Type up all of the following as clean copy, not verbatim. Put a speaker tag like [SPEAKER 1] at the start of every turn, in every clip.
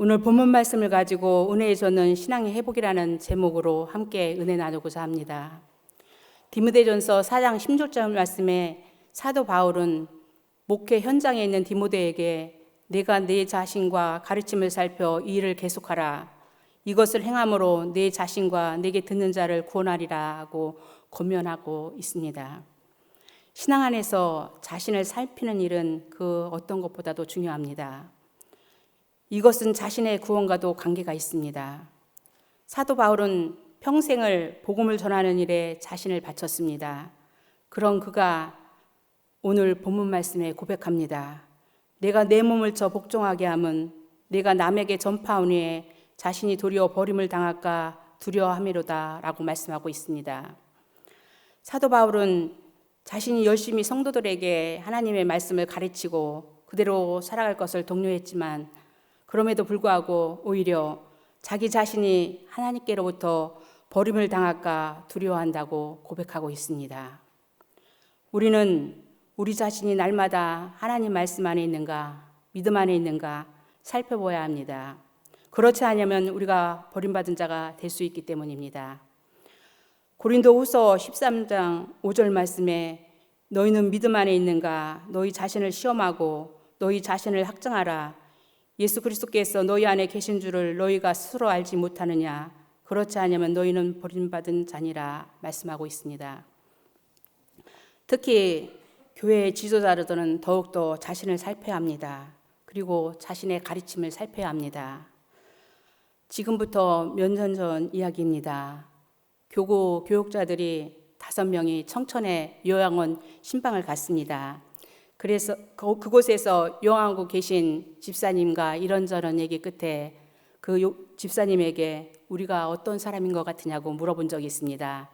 [SPEAKER 1] 오늘 본문 말씀을 가지고 은혜의 젖는 신앙의 회복이라는 제목으로 함께 은혜 나누고자 합니다. 디모데전서 4장 16절 말씀에 사도 바울은 목회 현장에 있는 디모데에게 내가 내 자신과 가르침을 살펴 이 일을 계속하라. 이것을 행함으로 내 자신과 내게 듣는 자를 구원하리라 하고 권면하고 있습니다. 신앙 안에서 자신을 살피는 일은 그 어떤 것보다도 중요합니다. 이것은 자신의 구원과도 관계가 있습니다. 사도 바울은 평생을 복음을 전하는 일에 자신을 바쳤습니다. 그런 그가 오늘 본문 말씀에 고백합니다. 내가 내 몸을 쳐 복종하게 함은 내가 남에게 전파한 후에 자신이 도리어 버림을 당할까 두려워함이로다 라고 말씀하고 있습니다. 사도 바울은 자신이 열심히 성도들에게 하나님의 말씀을 가르치고 그대로 살아갈 것을 독려했지만 그럼에도 불구하고 오히려 자기 자신이 하나님께로부터 버림을 당할까 두려워한다고 고백하고 있습니다. 우리는 우리 자신이 날마다 하나님 말씀 안에 있는가, 믿음 안에 있는가 살펴봐야 합니다. 그렇지 않으면 우리가 버림받은 자가 될 수 있기 때문입니다. 고린도후서 13장 5절 말씀에 너희는 믿음 안에 있는가, 너희 자신을 시험하고 너희 자신을 학정하라. 예수 그리스도께서 너희 안에 계신 줄을 너희가 스스로 알지 못하느냐. 그렇지 않으면 너희는 버림받은 자니라 말씀하고 있습니다. 특히 교회의 지도자들은 더욱더 자신을 살펴야 합니다. 그리고 자신의 가르침을 살펴야 합니다. 지금부터 몇 년 전 이야기입니다. 교구 교육자들이 5명이 청천에 요양원 신방을 갔습니다. 그래서 그곳에서 요양하고 계신 집사님과 이런저런 얘기 끝에 그 집사님에게 우리가 어떤 사람인 것 같으냐고 물어본 적이 있습니다.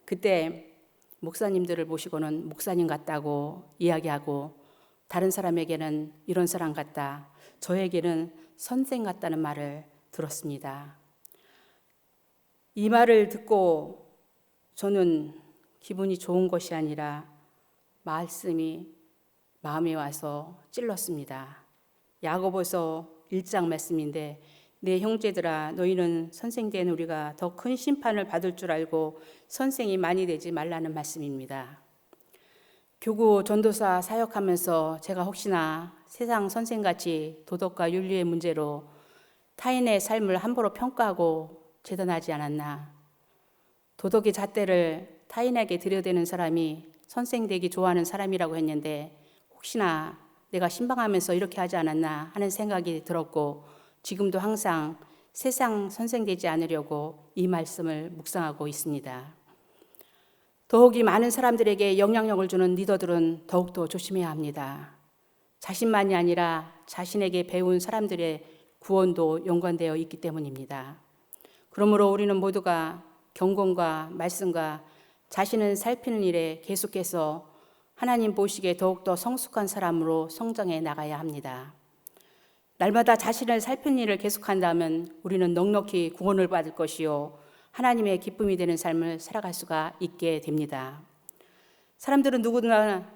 [SPEAKER 1] 그때 목사님들을 모시고는 목사님 같다고 이야기하고 다른 사람에게는 이런 사람 같다, 저에게는 선생 같다는 말을 들었습니다. 이 말을 듣고 저는 기분이 좋은 것이 아니라 말씀이 마음에 와서 찔렀습니다. 야고보서 1장 말씀인데 내 형제들아 너희는 선생된 우리가 더 큰 심판을 받을 줄 알고 선생이 많이 되지 말라는 말씀입니다. 교구 전도사 사역하면서 제가 혹시나 세상 선생같이 도덕과 윤리의 문제로 타인의 삶을 함부로 평가하고 재단하지 않았나. 도덕의 잣대를 타인에게 들여대는 사람이 선생되기 좋아하는 사람이라고 했는데 혹시나 내가 신방하면서 이렇게 하지 않았나 하는 생각이 들었고 지금도 항상 세상 선생되지 않으려고 이 말씀을 묵상하고 있습니다. 더욱이 많은 사람들에게 영향력을 주는 리더들은 더욱더 조심해야 합니다. 자신만이 아니라 자신에게 배운 사람들의 구원도 연관되어 있기 때문입니다. 그러므로 우리는 모두가 경건과 말씀과 자신을 살피는 일에 계속해서 하나님 보시기에 더욱더 성숙한 사람으로 성장해 나가야 합니다. 날마다 자신을 살피는 일을 계속한다면 우리는 넉넉히 구원을 받을 것이요 하나님의 기쁨이 되는 삶을 살아갈 수가 있게 됩니다. 사람들은 누구나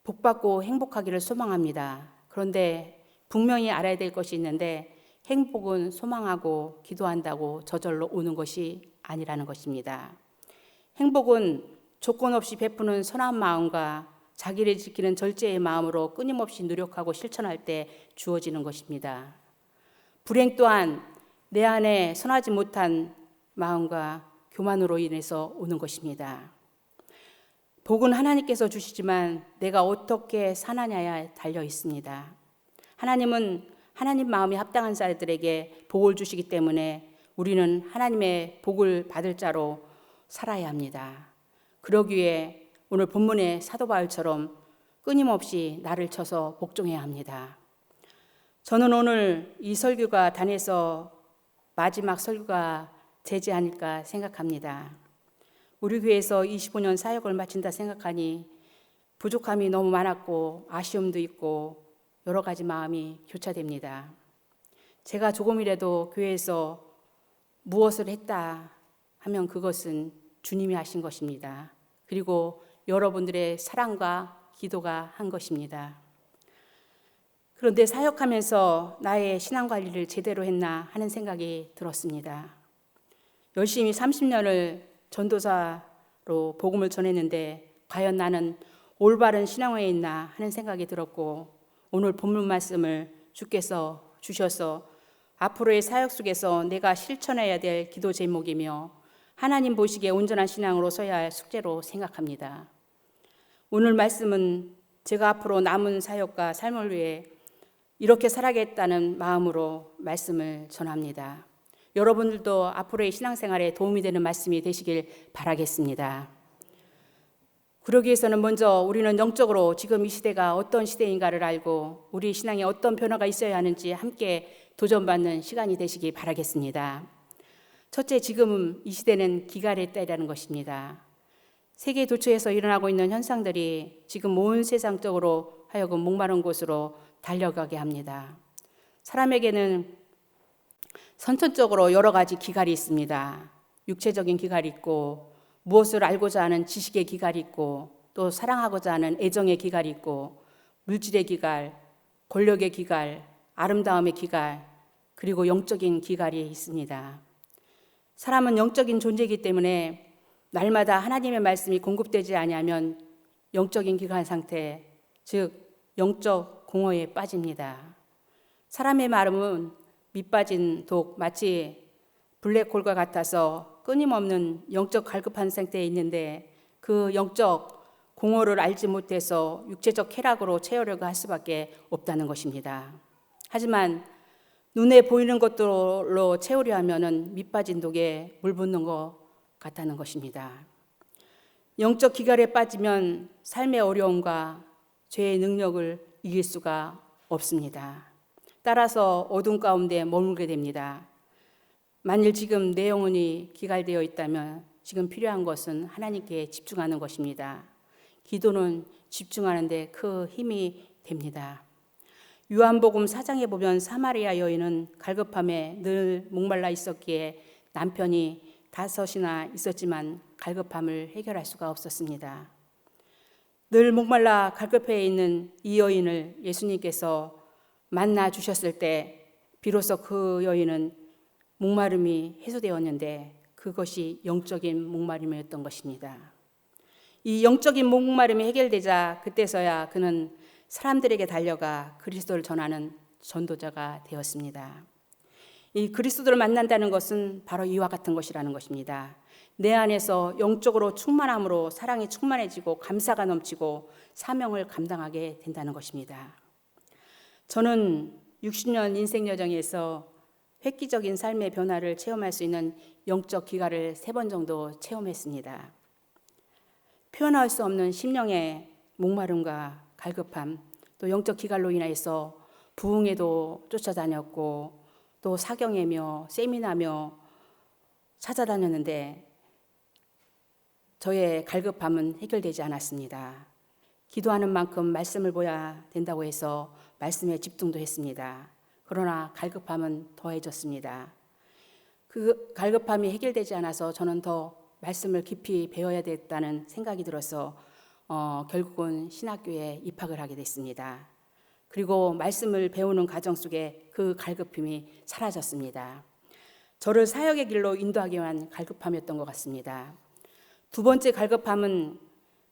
[SPEAKER 1] 복받고 행복하기를 소망합니다. 그런데 분명히 알아야 될 것이 있는데 행복은 소망하고 기도한다고 저절로 오는 것이 아니라는 것입니다. 행복은 조건 없이 베푸는 선한 마음과 자기를 지키는 절제의 마음으로 끊임없이 노력하고 실천할 때 주어지는 것입니다. 불행 또한 내 안에 선하지 못한 마음과 교만으로 인해서 오는 것입니다. 복은 하나님께서 주시지만 내가 어떻게 사느냐에 달려 있습니다. 하나님은 하나님 마음이 합당한 자들에게 복을 주시기 때문에 우리는 하나님의 복을 받을 자로 살아야 합니다. 그러기 위해 오늘 본문의 사도 바울처럼 끊임없이 나를 쳐서 복종해야 합니다. 저는 오늘 이 설교가 단에서 마지막 설교가 되지 않을까 생각합니다. 우리 교회에서 25년 사역을 마친다 생각하니 부족함이 너무 많았고 아쉬움도 있고 여러 가지 마음이 교차됩니다. 제가 조금이라도 교회에서 무엇을 했다 하면 그것은 주님이 하신 것입니다. 그리고 여러분들의 사랑과 기도가 한 것입니다. 그런데 사역하면서 나의 신앙 관리를 제대로 했나 하는 생각이 들었습니다. 열심히 30년을 전도사로 복음을 전했는데 과연 나는 올바른 신앙에 있나 하는 생각이 들었고, 오늘 본문 말씀을 주께서 주셔서 앞으로의 사역 속에서 내가 실천해야 될 기도 제목이며 하나님 보시기에 온전한 신앙으로 서야 할 숙제로 생각합니다. 오늘 말씀은 제가 앞으로 남은 사역과 삶을 위해 이렇게 살아야겠다는 마음으로 말씀을 전합니다. 여러분들도 앞으로의 신앙생활에 도움이 되는 말씀이 되시길 바라겠습니다. 그러기 위해서는 먼저 우리는 영적으로 지금 이 시대가 어떤 시대인가를 알고 우리 신앙에 어떤 변화가 있어야 하는지 함께 도전받는 시간이 되시기 바라겠습니다. 첫째, 지금 이 시대는 기갈의 때라는 것입니다. 세계 도처에서 일어나고 있는 현상들이 지금 온 세상적으로 하여금 목마른 곳으로 달려가게 합니다. 사람에게는 선천적으로 여러 가지 기갈이 있습니다. 육체적인 기갈이 있고, 무엇을 알고자 하는 지식의 기갈이 있고, 또 사랑하고자 하는 애정의 기갈이 있고, 물질의 기갈, 권력의 기갈, 아름다움의 기갈, 그리고 영적인 기갈이 있습니다. 사람은 영적인 존재이기 때문에 날마다 하나님의 말씀이 공급되지 아니하면 영적인 기갈 상태, 즉 영적 공허에 빠집니다. 사람의 마음은 밑빠진 독, 마치 블랙홀과 같아서 끊임없는 영적 갈급한 상태에 있는데 그 영적 공허를 알지 못해서 육체적 쾌락으로 채우려고 할 수밖에 없다는 것입니다. 하지만 눈에 보이는 것들로 채우려 하면은 밑빠진 독에 물 붓는 것 같다는 것입니다. 영적 기갈에 빠지면 삶의 어려움과 죄의 능력을 이길 수가 없습니다. 따라서 어둠 가운데 머물게 됩니다. 만일 지금 내 영혼이 기갈되어 있다면 지금 필요한 것은 하나님께 집중하는 것입니다. 기도는 집중하는데 큰 힘이 됩니다. 요한복음 4장에 보면 사마리아 여인은 갈급함에 늘 목말라 있었기에 남편이 5이나 있었지만 갈급함을 해결할 수가 없었습니다. 늘 목말라 갈급해 있는 이 여인을 예수님께서 만나 주셨을 때 비로소 그 여인은 목마름이 해소되었는데 그것이 영적인 목마름이었던 것입니다. 이 영적인 목마름이 해결되자 그때서야 그는 사람들에게 달려가 그리스도를 전하는 전도자가 되었습니다. 이 그리스도를 만난다는 것은 바로 이와 같은 것이라는 것입니다. 내 안에서 영적으로 충만함으로 사랑이 충만해지고 감사가 넘치고 사명을 감당하게 된다는 것입니다. 저는 60년 인생 여정에서 획기적인 삶의 변화를 체험할 수 있는 영적 기갈을 3번 정도 체험했습니다. 표현할 수 없는 심령의 목마름과 갈급함, 또 영적 기갈로 인해서 부흥회도 쫓아다녔고 또 사경회며 세미나며 찾아다녔는데 저의 갈급함은 해결되지 않았습니다. 기도하는 만큼 말씀을 보아야 된다고 해서 말씀에 집중도 했습니다. 그러나 갈급함은 더해졌습니다. 그 갈급함이 해결되지 않아서 저는 더 말씀을 깊이 배워야 됐다는 생각이 들어서 결국은 신학교에 입학을 하게 됐습니다. 그리고 말씀을 배우는 과정 속에 그 갈급함이 사라졌습니다. 저를 사역의 길로 인도하기 위한 갈급함이었던 것 같습니다. 두 번째 갈급함은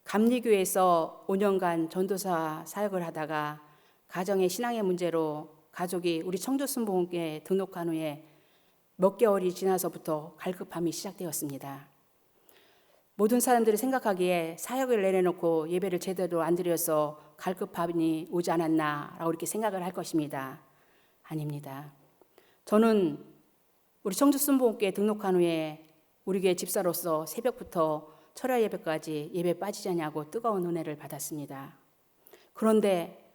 [SPEAKER 1] 감리교에서 5년간 전도사 사역을 하다가 가정의 신앙의 문제로 가족이 우리 청조순복음교회에 등록한 후에 몇 개월이 지나서부터 갈급함이 시작되었습니다. 모든 사람들이 생각하기에 사역을 내려놓고 예배를 제대로 안 드려서 갈급함이 오지 않았나라고 이렇게 생각을 할 것입니다. 아닙니다. 저는 우리 청주순복음교회에 등록한 후에 우리 교회 집사로서 새벽부터 철야 예배까지 예배 빠지지 않냐고 뜨거운 은혜를 받았습니다. 그런데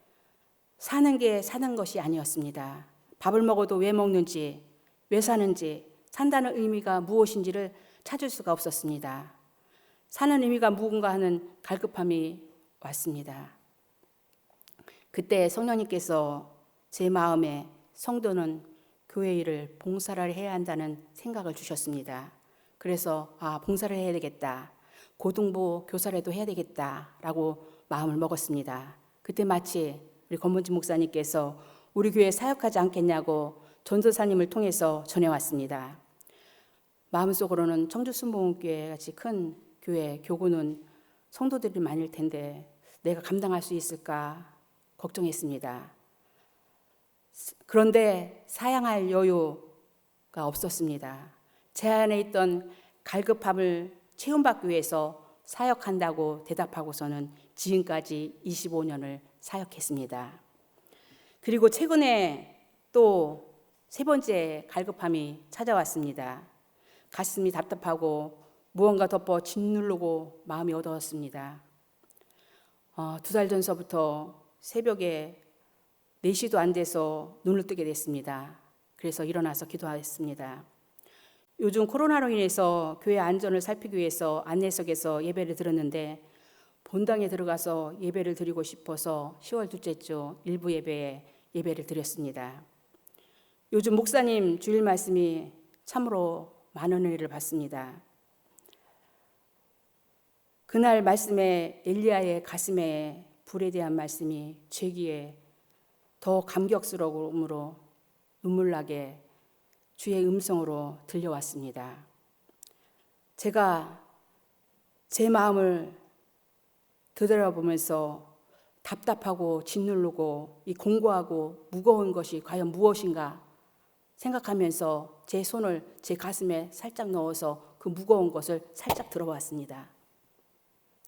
[SPEAKER 1] 사는 게 사는 것이 아니었습니다. 밥을 먹어도 왜 먹는지, 왜 사는지, 산다는 의미가 무엇인지를 찾을 수가 없었습니다. 사는 의미가 무엇인가 하는 갈급함이 왔습니다. 그때 성령님께서 제 마음에 성도는 교회 일을 봉사를 해야 한다는 생각을 주셨습니다. 그래서 봉사를 해야 되겠다. 고등부 교사라도 해야 되겠다라고 마음을 먹었습니다. 그때 마치 우리 권문진 목사님께서 우리 교회에 사역하지 않겠냐고 전도사님을 통해서 전해왔습니다. 마음속으로는 청주순복음교회 같이 큰 교회 교구는 성도들이 많을 텐데 내가 감당할 수 있을까 걱정했습니다. 그런데 사양할 여유가 없었습니다. 제 안에 있던 갈급함을 채움받기 위해서 사역한다고 대답하고서는 지금까지 25년을 사역했습니다. 그리고 최근에 또 세 번째 갈급함이 찾아왔습니다. 가슴이 답답하고 무언가 덮어 짓누르고 마음이 어두웠습니다. 2달 전서부터 새벽에 4시도 안 돼서 눈을 뜨게 됐습니다. 그래서 일어나서 기도했습니다. 요즘 코로나로 인해서 교회 안전을 살피기 위해서 안내석에서 예배를 드렸는데 본당에 들어가서 예배를 드리고 싶어서 10월 둘째 주 일부 예배에 예배를 드렸습니다. 요즘 목사님 주일 말씀이 참으로 많은 은혜를 받습니다. 그날 말씀에 엘리야의 가슴에 불에 대한 말씀이 제 귀에 더 감격스러움으로 눈물나게 주의 음성으로 들려왔습니다. 제가 제 마음을 되돌아보면서 답답하고 짓누르고 이 공고하고 무거운 것이 과연 무엇인가 생각하면서 제 손을 제 가슴에 살짝 넣어서 그 무거운 것을 살짝 들어봤습니다.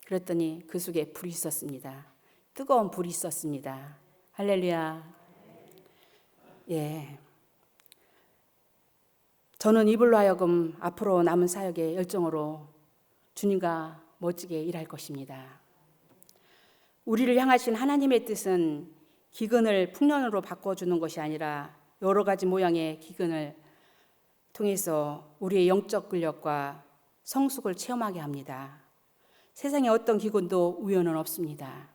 [SPEAKER 1] 그랬더니 그 속에 불이 있었습니다. 뜨거운 불이 있었습니다. 할렐루야. 예. 저는 이불로 하여금 앞으로 남은 사역의 열정으로 주님과 멋지게 일할 것입니다. 우리를 향하신 하나님의 뜻은 기근을 풍년으로 바꿔주는 것이 아니라 여러 가지 모양의 기근을 통해서 우리의 영적 근력과 성숙을 체험하게 합니다. 세상에 어떤 기근도 우연은 없습니다.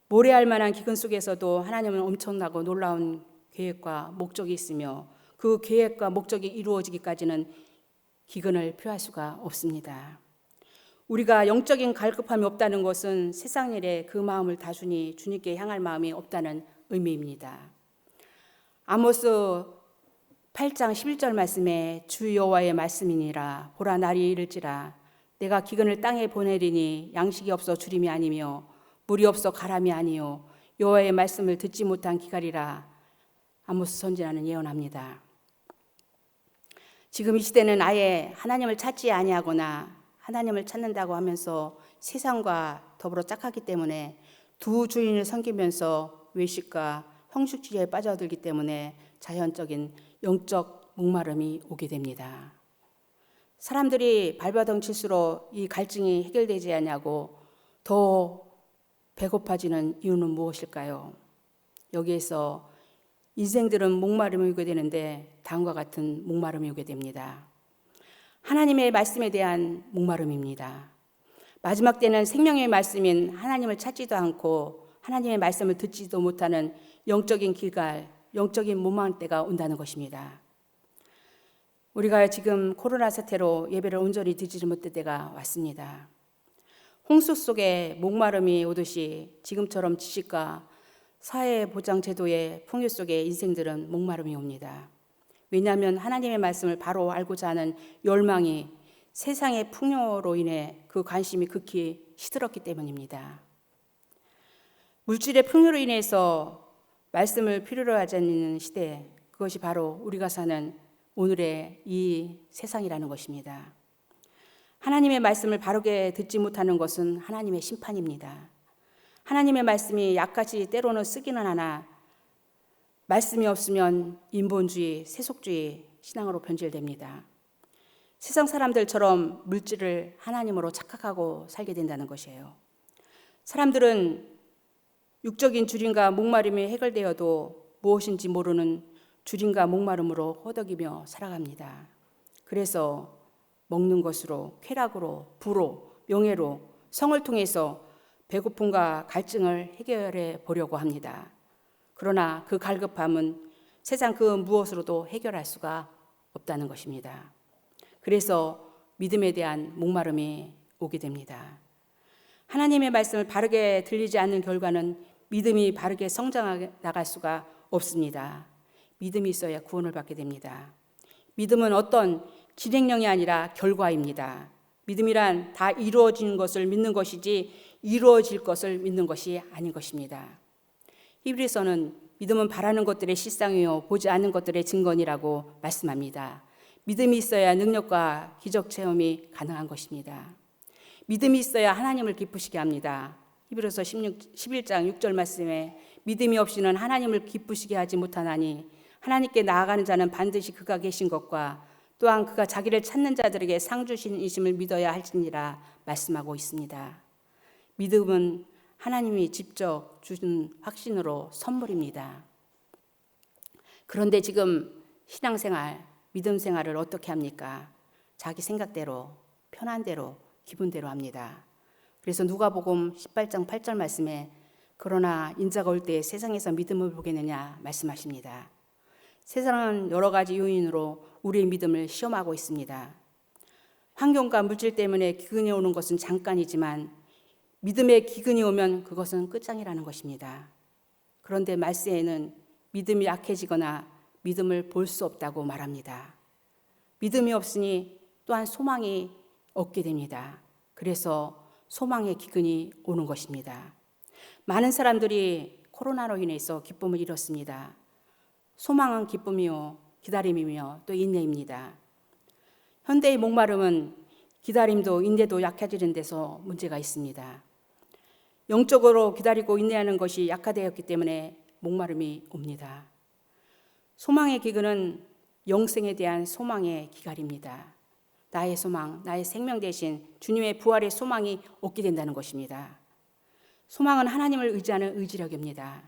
[SPEAKER 1] 모래알 만한 기근 속에서도 하나님은 엄청나고 놀라운 계획과 목적이 있으며 그 계획과 목적이 이루어지기까지는 기근을 표할 수가 없습니다. 우리가 영적인 갈급함이 없다는 것은 세상 일에 그 마음을 다순히 주님께 향할 마음이 없다는 의미입니다. 아모스 8장 11절 말씀에 주 여호와의 말씀이니라 보라 날이 이를지라 내가 기근을 땅에 보내리니 양식이 없어 주림이 아니며 물이 없어 가람이 아니요 여호와의 말씀을 듣지 못한 기갈이라 아모스 선지자는 예언합니다. 지금 이 시대는 아예 하나님을 찾지 아니하거나 하나님을 찾는다고 하면서 세상과 더불어 짝하기 때문에 두 주인을 섬기면서 외식과 형식주의에 빠져들기 때문에 자연적인 영적 목마름이 오게 됩니다. 사람들이 발버둥 칠수록 이 갈증이 해결되지 않냐고 더 배고파지는 이유는 무엇일까요? 여기에서 인생들은 목마름이 오게 되는데 다음과 같은 목마름이 오게 됩니다. 하나님의 말씀에 대한 목마름입니다. 마지막 때는 생명의 말씀인 하나님을 찾지도 않고 하나님의 말씀을 듣지도 못하는 영적인 기갈, 영적인 무망 때가 온다는 것입니다. 우리가 지금 코로나 사태로 예배를 온전히 드리지 못할 때가 왔습니다. 홍수 속에 목마름이 오듯이 지금처럼 지식과 사회보장제도의 풍요 속에 인생들은 목마름이 옵니다. 왜냐하면 하나님의 말씀을 바로 알고자 하는 열망이 세상의 풍요로 인해 그 관심이 극히 시들었기 때문입니다. 물질의 풍요로 인해서 말씀을 필요로 하지 않는 시대, 그것이 바로 우리가 사는 오늘의 이 세상이라는 것입니다. 하나님의 말씀을 바르게 듣지 못하는 것은 하나님의 심판입니다. 하나님의 말씀이 약까지 때로는 쓰기는 하나 말씀이 없으면 인본주의, 세속주의 신앙으로 변질됩니다. 세상 사람들처럼 물질을 하나님으로 착각하고 살게 된다는 것이에요. 사람들은 육적인 주림과 목마름이 해결되어도 무엇인지 모르는 주림과 목마름으로 허덕이며 살아갑니다. 그래서 먹는 것으로, 쾌락으로, 부로, 명예로, 성을 통해서 배고픔과 갈증을 해결해 보려고 합니다. 그러나 그 갈급함은 세상 그 무엇으로도 해결할 수가 없다는 것입니다. 그래서 믿음에 대한 목마름이 오게 됩니다. 하나님의 말씀을 바르게 들리지 않는 결과는 믿음이 바르게 성장해 나갈 수가 없습니다. 믿음이 있어야 구원을 받게 됩니다. 믿음은 어떤 진행령이 아니라 결과입니다. 믿음이란 다 이루어진 것을 믿는 것이지 이루어질 것을 믿는 것이 아닌 것입니다. 히브리서는 믿음은 바라는 것들의 실상이요 보지 않는 것들의 증거니라고 말씀합니다. 믿음이 있어야 능력과 기적 체험이 가능한 것입니다. 믿음이 있어야 하나님을 기쁘시게 합니다. 히브리서 11장 6절 말씀에 믿음이 없이는 하나님을 기쁘시게 하지 못하나니 하나님께 나아가는 자는 반드시 그가 계신 것과 또한 그가 자기를 찾는 자들에게 상 주시심을 믿어야 할지니라 말씀하고 있습니다. 믿음은 하나님이 직접 주신 확신으로 선물입니다. 그런데 지금 신앙생활, 믿음 생활을 어떻게 합니까? 자기 생각대로, 편한 대로, 기분대로 합니다. 그래서 누가복음 18장 8절 말씀에 그러나 인자가 올 때 세상에서 믿음을 보겠느냐 말씀하십니다. 세상은 여러 가지 요인으로 우리의 믿음을 시험하고 있습니다. 환경과 물질 때문에 기근이 오는 것은 잠깐이지만 믿음의 기근이 오면 그것은 끝장이라는 것입니다. 그런데 말세에는 믿음이 약해지거나 믿음을 볼 수 없다고 말합니다. 믿음이 없으니 또한 소망이 없게 됩니다. 그래서 소망의 기근이 오는 것입니다. 많은 사람들이 코로나로 인해서 기쁨을 잃었습니다. 소망은 기쁨이요, 기다림이며 또 인내입니다. 현대의 목마름은 기다림도 인내도 약해지는 데서 문제가 있습니다. 영적으로 기다리고 인내하는 것이 약화되었기 때문에 목마름이 옵니다. 소망의 기근은 영생에 대한 소망의 기갈입니다. 나의 소망, 나의 생명 대신 주님의 부활의 소망이 없게 된다는 것입니다. 소망은 하나님을 의지하는 의지력입니다.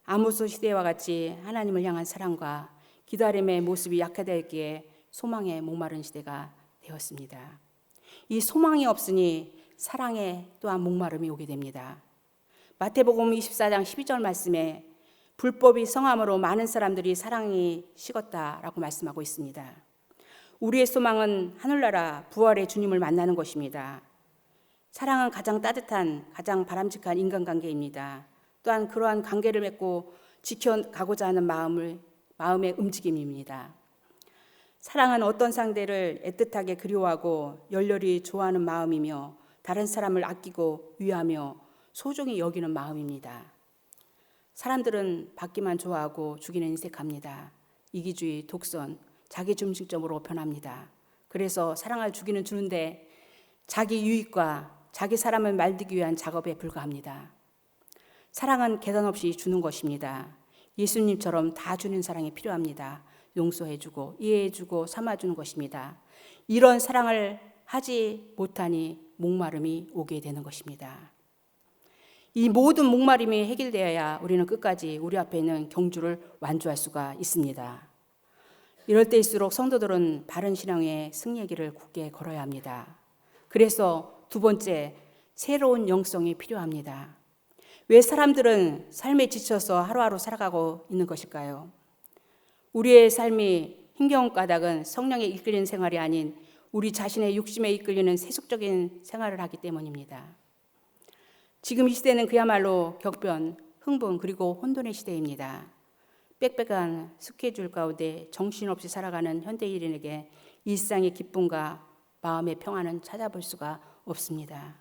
[SPEAKER 1] 아모스 시대와 같이 하나님을 향한 사랑과 기다림의 모습이 약화되었기에 소망에 목마른 시대가 되었습니다. 이 소망이 없으니 사랑에 또한 목마름이 오게 됩니다. 마태복음 24장 12절 말씀에 불법이 성함으로 많은 사람들이 사랑이 식었다라고 말씀하고 있습니다. 우리의 소망은 하늘나라 부활의 주님을 만나는 것입니다. 사랑은 가장 따뜻한, 가장 바람직한 인간관계입니다. 또한 그러한 관계를 맺고 지켜가고자 하는 마음의 움직임입니다. 사랑은 어떤 상대를 애틋하게 그리워하고 열렬히 좋아하는 마음이며 다른 사람을 아끼고 위하며 소중히 여기는 마음입니다. 사람들은 받기만 좋아하고 주기는 인색합니다. 이기주의, 독선, 자기중심적으로 변합니다. 그래서 사랑을 주기는 주는데 자기 유익과 자기 사람을 말리기 위한 작업에 불과합니다. 사랑은 계산 없이 주는 것입니다. 예수님처럼 다 주는 사랑이 필요합니다. 용서해주고 이해해주고 삼아주는 것입니다. 이런 사랑을 하지 못하니 목마름이 오게 되는 것입니다. 이 모든 목마름이 해결되어야 우리는 끝까지 우리 앞에 있는 경주를 완주할 수가 있습니다. 이럴 때일수록 성도들은 바른 신앙의 승리의 길을 굳게 걸어야 합니다. 그래서 두 번째, 새로운 영성이 필요합니다. 왜 사람들은 삶에 지쳐서 하루하루 살아가고 있는 것일까요? 우리의 삶이 힘겨운 까닭은 성령에 이끌리는 생활이 아닌 우리 자신의 욕심에 이끌리는 세속적인 생활을 하기 때문입니다. 지금 이 시대는 그야말로 격변, 흥분 그리고 혼돈의 시대입니다. 빽빽한 스케줄 가운데 정신없이 살아가는 현대인에게 일상의 기쁨과 마음의 평안은 찾아볼 수가 없습니다.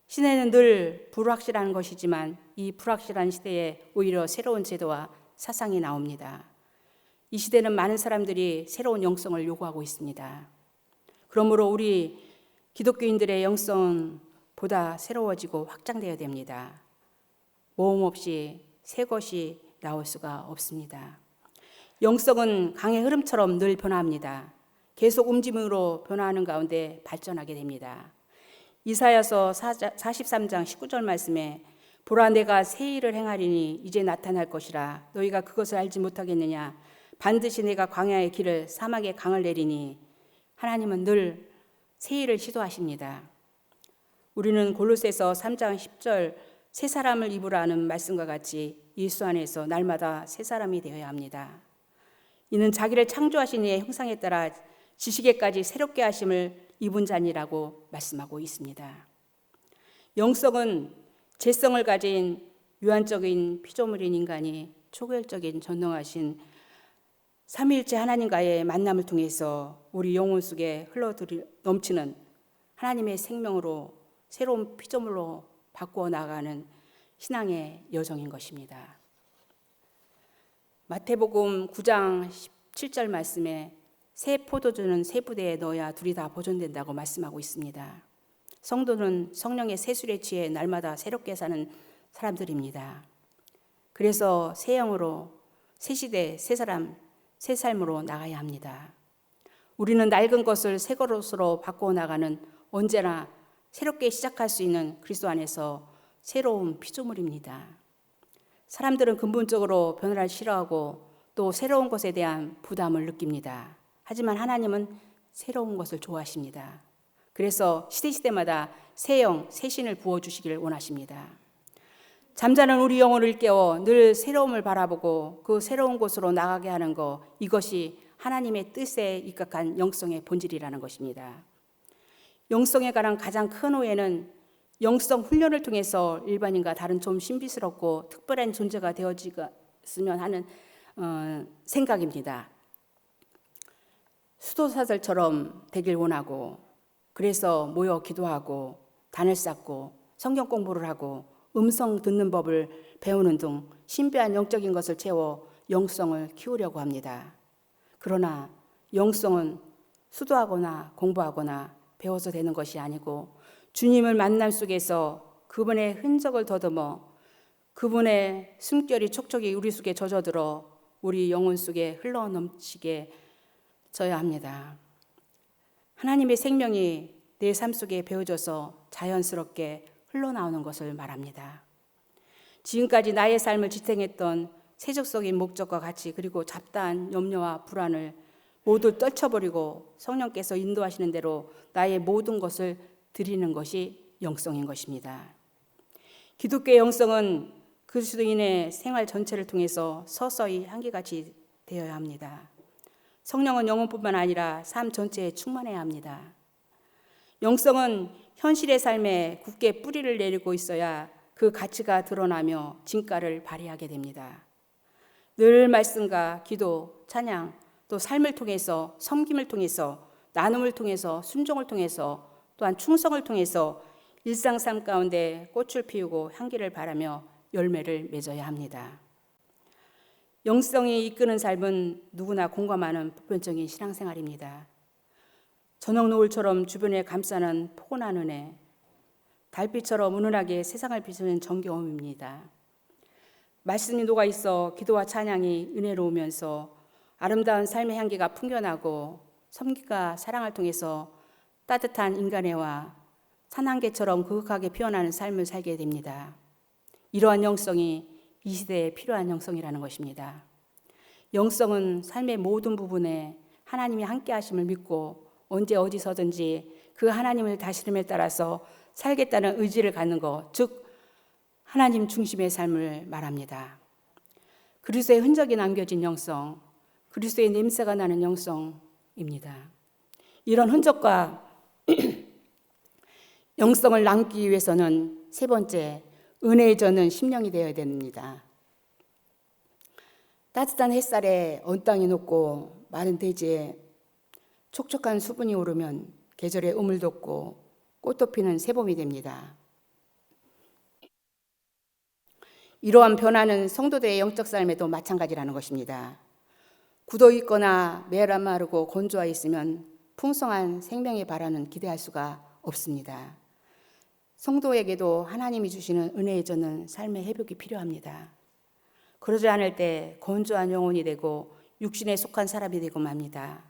[SPEAKER 1] 시대는 늘 불확실한 것이지만 이 불확실한 시대에 오히려 새로운 제도와 사상이 나옵니다. 이 시대는 많은 사람들이 새로운 영성을 요구하고 있습니다. 그러므로 우리 기독교인들의 영성은 보다 새로워지고 확장되어야 됩니다. 모험 없이 새 것이 나올 수가 없습니다. 영성은 강의 흐름처럼 늘 변화합니다. 계속 움직임으로 변화하는 가운데 발전하게 됩니다. 이사야서 43장 19절 말씀에 보라 내가 새 일을 행하리니 이제 나타날 것이라 너희가 그것을 알지 못하겠느냐 반드시 내가 광야의 길을 사막의 강을 내리니 하나님은 늘 새 일을 시도하십니다. 우리는 골로새서 3장 10절 새 사람을 입으라는 말씀과 같이 예수 안에서 날마다 새 사람이 되어야 합니다. 이는 자기를 창조하신 이의 형상에 따라 지식에까지 새롭게 하심을 입은 자니라고 말씀하고 있습니다. 영성은 재성을 가진 유한적인 피조물인 인간이 초결적인 전능하신 삼위일체 하나님과의 만남을 통해서 우리 영혼 속에 넘치는 하나님의 생명으로 새로운 피조물로 바꾸어 나가는 신앙의 여정인 것입니다. 마태복음 9장 17절 말씀에 새 포도주는 새 부대에 넣어야 둘이 다 보존된다고 말씀하고 있습니다. 성도는 성령의 세술에 취해 날마다 새롭게 사는 사람들입니다. 그래서 새 영으로, 새 시대, 새 사람, 새 삶으로 나가야 합니다. 우리는 낡은 것을 새 것으로 바꾸어 나가는 언제나 새롭게 시작할 수 있는 그리스도 안에서 새로운 피조물입니다. 사람들은 근본적으로 변화를 싫어하고 또 새로운 것에 대한 부담을 느낍니다. 하지만 하나님은 새로운 것을 좋아하십니다. 그래서 시대마다 새 영, 새 신을 부어주시기를 원하십니다. 잠자는 우리 영혼을 깨워 늘 새로움을 바라보고 그 새로운 곳으로 나가게 하는 것, 이것이 하나님의 뜻에 입각한 영성의 본질이라는 것입니다. 영성에 관한 가장 큰 오해는 영성 훈련을 통해서 일반인과 다른 좀 신비스럽고 특별한 존재가 되어지면 하는 생각입니다. 수도사들처럼 되길 원하고, 그래서 모여 기도하고 단을 쌓고 성경 공부를 하고 음성 듣는 법을 배우는 등 신비한 영적인 것을 채워 영성을 키우려고 합니다. 그러나 영성은 수도하거나 공부하거나 배워서 되는 것이 아니고 주님을 만남 속에서 그분의 흔적을 더듬어 그분의 숨결이 촉촉이 우리 속에 젖어들어 우리 영혼 속에 흘러넘치게 져야 합니다. 하나님의 생명이 내 삶 속에 배어져서 자연스럽게 흘러나오는 것을 말합니다. 지금까지 나의 삶을 지탱했던 세속적인 목적과 같이, 그리고 잡다한 염려와 불안을 모두 떨쳐버리고 성령께서 인도하시는 대로 나의 모든 것을 드리는 것이 영성인 것입니다. 기독교의 영성은 그리스도인의 생활 전체를 통해서 서서히 한결같이 되어야 합니다. 성령은 영혼뿐만 아니라 삶 전체에 충만해야 합니다. 영성은 현실의 삶에 굳게 뿌리를 내리고 있어야 그 가치가 드러나며 진가를 발휘하게 됩니다. 늘 말씀과 기도, 찬양, 또 삶을 통해서, 섬김을 통해서, 나눔을 통해서, 순종을 통해서, 또한 충성을 통해서 일상 삶 가운데 꽃을 피우고 향기를 바라며 열매를 맺어야 합니다. 영성이 이끄는 삶은 누구나 공감하는 보편적인 신앙생활입니다. 저녁 노을처럼 주변에 감싸는 포근한 은혜, 달빛처럼 은은하게 세상을 비추는 정겨움입니다. 말씀이 녹아있어 기도와 찬양이 은혜로우면서 아름다운 삶의 향기가 풍겨나고 섬김과 사랑을 통해서 따뜻한 인간애와 산안개처럼 그윽하게 피어나는 삶을 살게 됩니다. 이러한 영성이 이 시대에 필요한 영성이라는 것입니다. 영성은 삶의 모든 부분에 하나님이 함께 하심을 믿고 언제 어디서든지 그 하나님의 다스림에 따라서 살겠다는 의지를 갖는 것, 즉 하나님 중심의 삶을 말합니다. 그리스도의 흔적이 남겨진 영성, 그리스도의 냄새가 나는 영성입니다. 이런 흔적과 영성을 남기기 위해서는 세 번째, 은혜에 젖는 심령이 되어야 됩니다. 따뜻한 햇살에 언 땅이 녹고 마른 대지에 촉촉한 수분이 오르면 계절의 음을 돋고 꽃도 피는 새봄이 됩니다. 이러한 변화는 성도들의 영적 삶에도 마찬가지라는 것입니다. 굳어 있거나 메마르고 건조해 있으면 풍성한 생명의 발현은 기대할 수가 없습니다. 성도에게도 하나님이 주시는 은혜에 젖는 삶의 회복이 필요합니다. 그러지 않을 때 건조한 영혼이 되고 육신에 속한 사람이 되고 맙니다.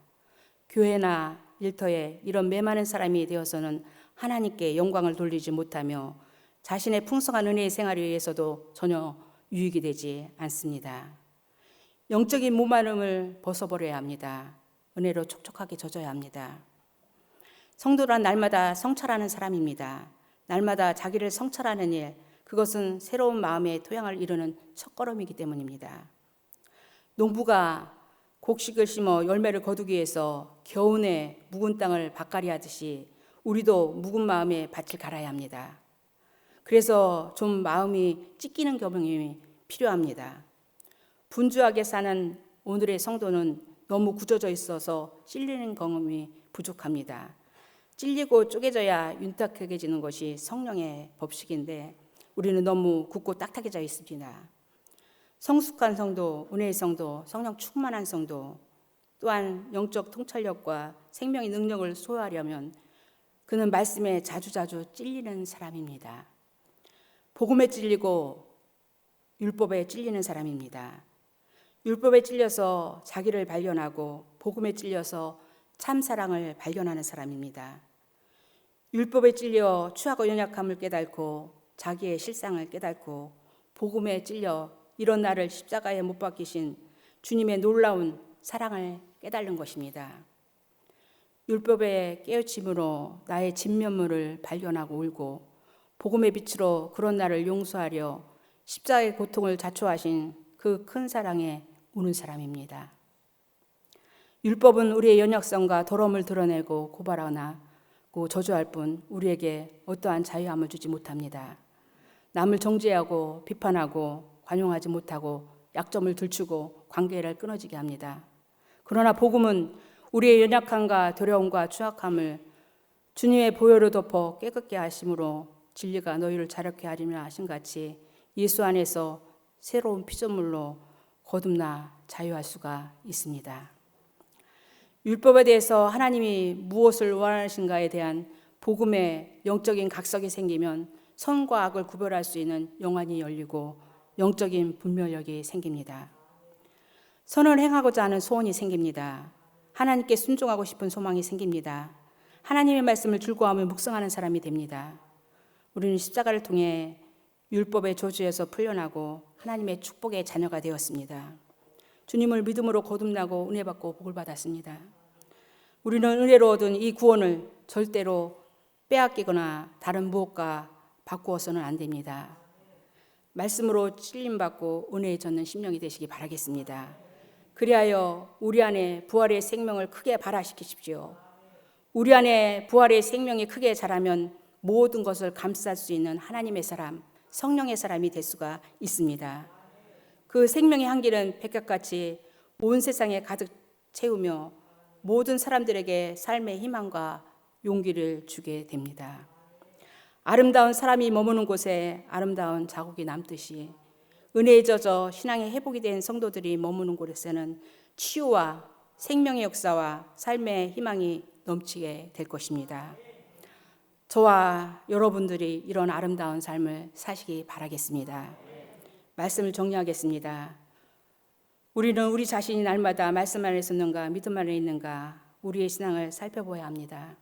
[SPEAKER 1] 교회나 일터에 이런 메마른 사람이 되어서는 하나님께 영광을 돌리지 못하며 자신의 풍성한 은혜의 생활을 위해서도 전혀 유익이 되지 않습니다. 영적인 무마름을 벗어버려야 합니다. 은혜로 촉촉하게 젖어야 합니다. 성도란 날마다 성찰하는 사람입니다. 날마다 자기를 성찰하는 일, 그것은 새로운 마음의 토양을 이루는 첫걸음이기 때문입니다. 농부가 곡식을 심어 열매를 거두기 위해서 겨우내 묵은 땅을 밭갈이 하듯이 우리도 묵은 마음에 밭을 갈아야 합니다. 그래서 좀 마음이 찢기는 경험이 필요합니다. 분주하게 사는 오늘의 성도는 너무 굳어져 있어서 찔리는 경험이 부족합니다. 찔리고 쪼개져야 윤택해지는 것이 성령의 법칙인데 우리는 너무 굳고 딱딱해져 있습니다. 성숙한 성도, 은혜의 성도, 성령 충만한 성도, 또한 영적 통찰력과 생명의 능력을 소유하려면 그는 말씀에 자주자주 찔리는 사람입니다. 복음에 찔리고 율법에 찔리는 사람입니다. 율법에 찔려서 자기를 발견하고 복음에 찔려서 참사랑을 발견하는 사람입니다. 율법에 찔려 추하고 연약함을 깨닫고 자기의 실상을 깨닫고 복음에 찔려 이런 나를 십자가에 못 박히신 주님의 놀라운 사랑을 깨달는 것입니다. 율법의 깨우침으로 나의 진면물을 발견하고 울고 복음의 빛으로 그런 나를 용서하려 십자가의 고통을 자초하신 그 큰 사랑에 우는 사람입니다. 율법은 우리의 연약성과 더러움을 드러내고 고발하고 저주할 뿐 우리에게 어떠한 자유함을 주지 못합니다. 남을 정죄하고 비판하고 관용하지 못하고 약점을 들추고 관계를 끊어지게 합니다. 그러나 복음은 우리의 연약함과 두려움과 추악함을 주님의 보혈로 덮어 깨끗게 하심으로 진리가 너희를 자력케 하리라 하신 같이 예수 안에서 새로운 피조물로 거듭나 자유할 수가 있습니다. 율법에 대해서 하나님이 무엇을 원하신가에 대한 복음의 영적인 각성이 생기면 선과 악을 구별할 수 있는 영안이 열리고 영적인 분별력이 생깁니다. 선을 행하고자 하는 소원이 생깁니다. 하나님께 순종하고 싶은 소망이 생깁니다. 하나님의 말씀을 즐거워하며 묵상하는 사람이 됩니다. 우리는 십자가를 통해 율법의 저주에서 풀려나고 하나님의 축복의 자녀가 되었습니다. 주님을 믿음으로 거듭나고 은혜 받고 복을 받았습니다. 우리는 은혜로 얻은 이 구원을 절대로 빼앗기거나 다른 무엇과 바꾸어서는 안 됩니다. 말씀으로 찔림받고 은혜에 젖는 심령이 되시기 바라겠습니다. 그리하여 우리 안에 부활의 생명을 크게 발화시키십시오. 우리 안에 부활의 생명이 크게 자라면 모든 것을 감쌀 수 있는 하나님의 사람, 성령의 사람이 될 수가 있습니다. 그 생명의 향기는 백합같이 온 세상에 가득 채우며 모든 사람들에게 삶의 희망과 용기를 주게 됩니다. 아름다운 사람이 머무는 곳에 아름다운 자국이 남듯이 은혜에 젖어 신앙의 회복이 된 성도들이 머무는 곳에서는 치유와 생명의 역사와 삶의 희망이 넘치게 될 것입니다. 저와 여러분들이 이런 아름다운 삶을 사시기 바라겠습니다. 말씀을 정리하겠습니다. 우리는 우리 자신이 날마다 말씀 안에 있는가 믿음 안에 있는가 우리의 신앙을 살펴봐야 합니다.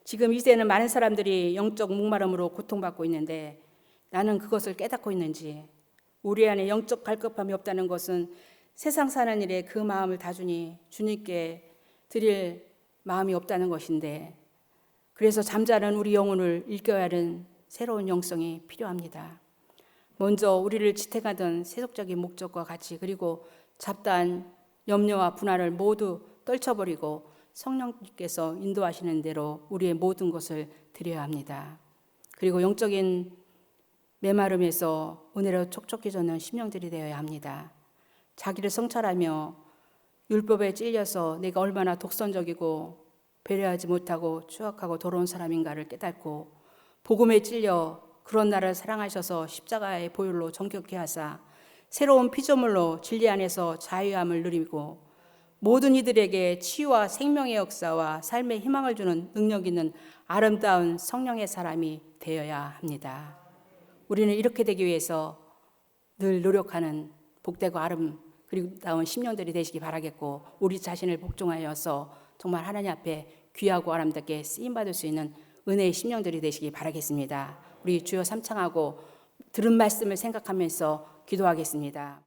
[SPEAKER 1] 지금 이 시대는 많은 사람들이 영적 목마름으로 고통받고 있는데 나는 그것을 깨닫고 있는지, 우리 안에 영적 갈급함이 없다는 것은 세상 사는 일에 그 마음을 다주니 주님께 드릴 마음이 없다는 것인데, 그래서 잠자는 우리 영혼을 일깨워야 하는 새로운 영성이 필요합니다. 먼저 우리를 지탱하던 세속적인 목적과 같이, 그리고 잡다한 염려와 분할을 모두 떨쳐버리고 성령께서 인도하시는 대로 우리의 모든 것을 드려야 합니다. 그리고 영적인 메마름에서 은혜로 촉촉해지는 심령들이 되어야 합니다. 자기를 성찰하며 율법에 찔려서 내가 얼마나 독선적이고 배려하지 못하고 추악하고 더러운 사람인가를 깨닫고 복음에 찔려 그런 나를 사랑하셔서 십자가의 보혈로 정결케 하사 새로운 피조물로 진리 안에서 자유함을 누리고 모든 이들에게 치유와 생명의 역사와 삶의 희망을 주는 능력 있는 아름다운 성령의 사람이 되어야 합니다. 우리는 이렇게 되기 위해서 늘 노력하는 복되고 아름다운 심령들이 되시기 바라겠고, 우리 자신을 복종하여서 정말 하나님 앞에 귀하고 아름답게 쓰임받을 수 있는 은혜의 심령들이 되시기 바라겠습니다. 우리 주여 삼창하고 들은 말씀을 생각하면서 기도하겠습니다.